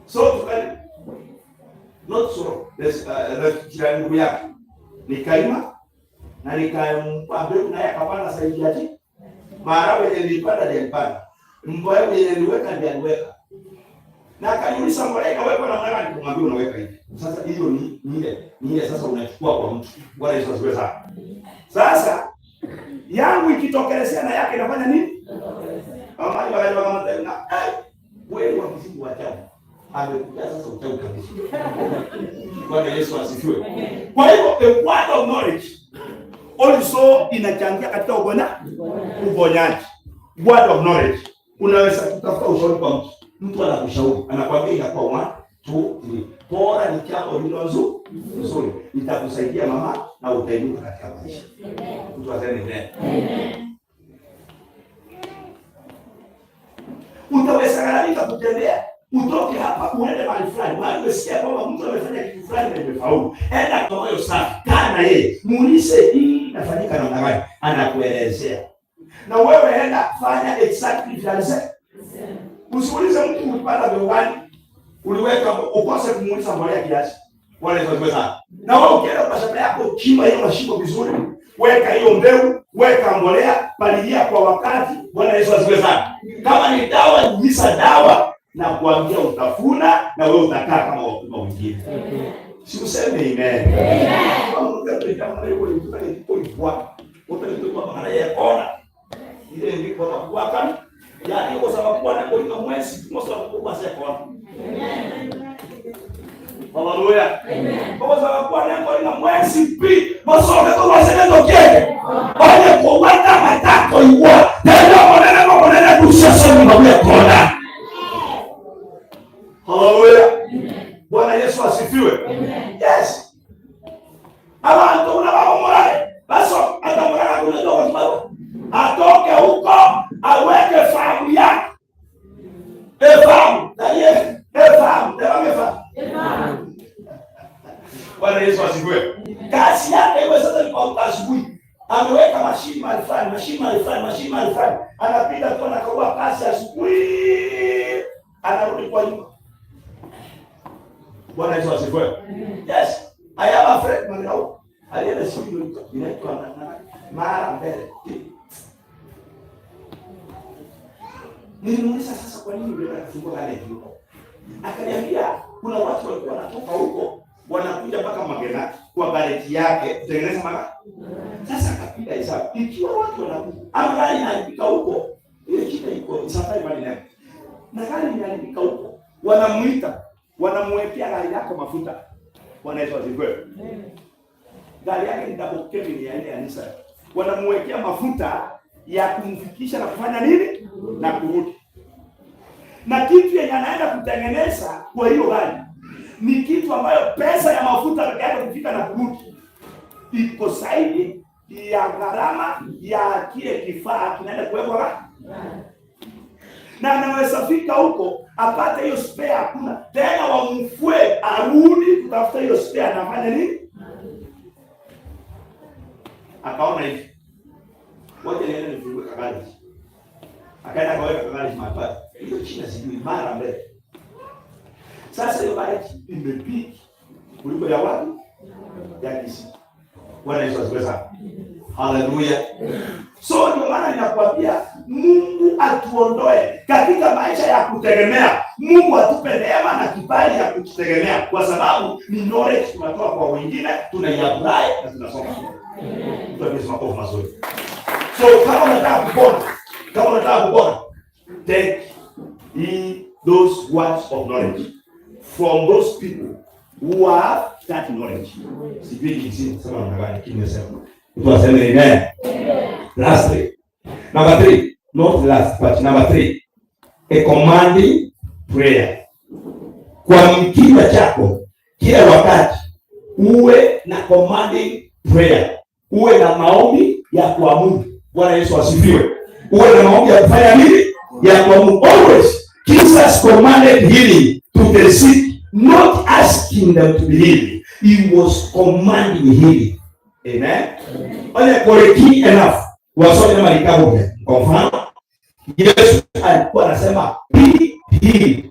So tukali not so jirani ndugu yake nikaima na nikampa mbegu naye akapanda zaidi yake. Maharagwe yenye nilipanda mboga yenye niliweka ndiye aliweka. Na akaniuliza mbolea ikawekwa na mwana nikamwambia unaweka hivi. Sasa hiyo ni ile sasa unachukua kwa mtu. Bwana Yesu asifiwe sana. Sasa yangu ikitokelezea na yake inafanya nini? Mama yule kama tena wewe wa kizibu wa ajabu. Amekuja sasa utamu kabisa. Bwana Yesu asifiwe. Kwa hivyo the word of knowledge also inachangia katika uponyaji. Word of knowledge. Unaweza kutafuta ushauri kwa mtu anakushauri, anakuambia inakuwa 1 2 3. Bora ni jambo lilo nzuri. Nitakusaidia mama na utainuka katika maisha. Mtu aseme amen. Utaweza galika kutembea. Utoke hapa uende mahali fulani. Mahali umesikia kwamba mtu amefanya kitu fulani na imefaulu. Enda kwa moyo safi. Kaa na yeye. Muulize hii inafanyika namna gani? Anakuelezea. Na wewe enda fanya exactly vile. Usiulize mtu ulipata mbegu uliweka ukose kumuuliza mbolea kiasi. Wale wazee sana. Na wewe ukienda kwa shamba yako chimba hiyo mashimo vizuri. Weka hiyo mbegu, weka mbolea, palilia kwa wakati. Bwana Yesu asifiwe sana. Kama ni dawa, nyisa dawa na kuambia utafuna na wewe utakaa kama wakulima wengine. Si useme amen. Kama unataka kama leo ulikuwa ni kwa utakuwa maana ya kona. Ile ndipo kwa kana. Yaani kwa sababu Bwana kwa mwezi mmoja mkubwa sana kwa. Haleluya. Amen. Kwa sababu Bwana kwa mwezi pi masomo kwa sema tokeke. Bwana kwa wata matako iwa. Tena monena kusasa mambo ya kona. Haleluya. Bwana Yesu asifiwe. Yes. Abantu unabao morale. Basi atamorala kuna ndoa sababu. Atoke huko aweke fahamu yake. Fahamu. Bwana Yesu asifiwe. Kazi yake iwe sasa ni kwa asubuhi. Ameweka mashini mahali fulani. Anapita tu anakagua kazi asubuhi. Anarudi kwa nyumba. Bwana Yesu asifiwe. Yes. I have a friend mwanao. Alienda shule inaitwa mara mbele. Nilimuuliza sasa kwa nini unataka kufungua gari hiyo? Akaniambia kuna watu walikuwa wanatoka huko wanakuja mpaka Magena kwa bareti yake kutengeneza maka. Sasa akapiga hesabu. Ikiwa watu wanakuja ama gari inalipika huko, ile kitu iko safari bali nayo. Na gari inalipika huko, wanamuita, wanamwekea gari yako mafuta. Bwana Yesu asifiwe. Gari yake ni double cabin ya ile kanisa. Wanamwekea mafuta ya kumfikisha na kufanya nini? Na kurudi. Na kitu yenye anaenda kutengeneza kwa hiyo gari ni kitu ambayo pesa ya mafuta pekee yake kufika na kurudi iko zaidi ya gharama ya kile kifaa kinaenda kuwekwa. Na anaweza fika huko apate hiyo spare hakuna. Tena wamfue arudi kutafuta hiyo spare anafanya nini? Akaona hivi. Wote niende nifungue gari. Akaenda kaweka gari mapata. Hiyo china sijui mara mbele. Sasa hiyo gari imepiki kuliko ya watu ya kisi. Bwana Yesu asifiwe sana. Haleluya. So ndio maana ninakwambia Mungu atuondoe katika maisha ya kutegemea. Mungu atupe neema na kibali ya kutegemea kwa sababu ni knowledge tunatoa kwa wengine, tunaiapply na tunasoma. Tunapesa makofi mazuri. So kama unataka kupona, take those words of knowledge from those people who have that knowledge. Sijui kizini sema unagani kimesema. Tuaseme amen. Lastly, number 3, not last but number 3, a commanding prayer. Kwa kinywa chako kila wakati uwe na commanding prayer. Uwe na maombi ya kuamuru. Bwana Yesu asifiwe. Uwe na maombi ya kufanya nini? Ya kuamuru. Always Jesus commanded healing to the sick, not asking them to be healed. He was commanding healing. Amen. Wale kwa key enough. Wasome na malikabu. Kwa mfano, Yesu alikuwa anasema be healed.